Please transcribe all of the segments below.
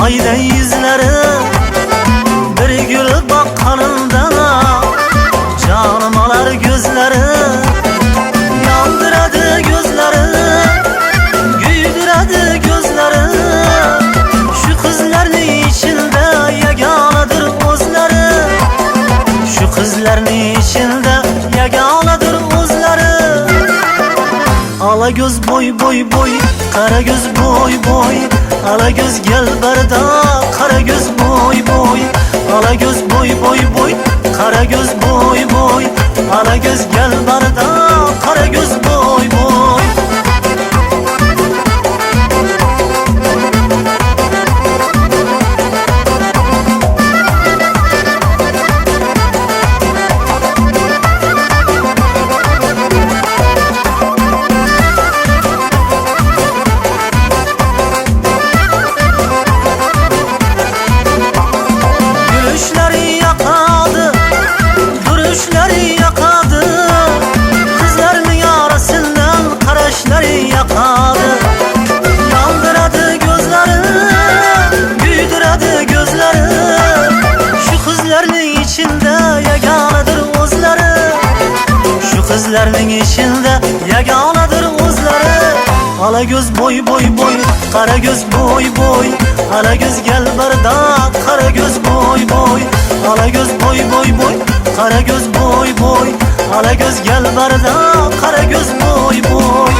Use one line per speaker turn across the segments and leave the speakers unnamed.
ayday yüzleri, bir gül bakkanında canım alar gözleri. Yandırады gözleri, güydürады gözleri. Şu kızların içinde yaganadır o'zlari, şu kızların içinde yaganadır o'zlari. Ala göz boy boy boy, kara göz boy boy. Ala göz gel barda, kara göz boy boy. Ala göz boy boy boy, kara göz boy boy. Ala göz gel barda, kara göz boy boy. Yandırады gözleri, güydürады gözleri. Şu kızların içinde yaganadır o'zlari, şu kızların içinde yaganadır o'zlari. Ala göz boy boy boy, kara göz boy boy. Ala göz gel barda, kara göz boy boy. Ala göz boy boy boy, kara göz boy boy. Ala göz gel barda, kara göz boy boy.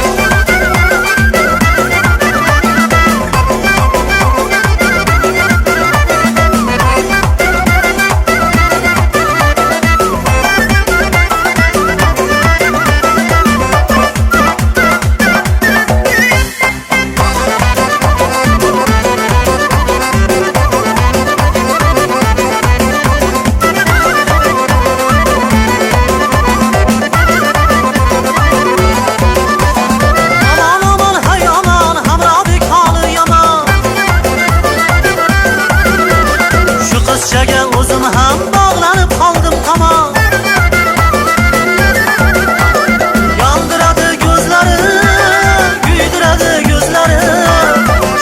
O'zim ham bog'lanib qoldim tamom. Yandırады gözleri, güydürады gözleri.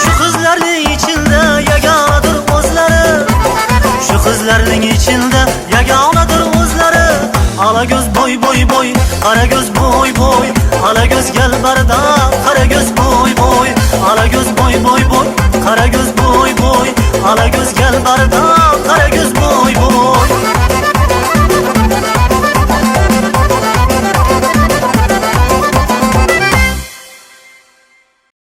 Şu kızların içinde yaganadır o'zlari, şu kızların içinde yaganadır o'zlari. Ala göz boy boy boy, kara göz boy boy. Ala göz gel barda,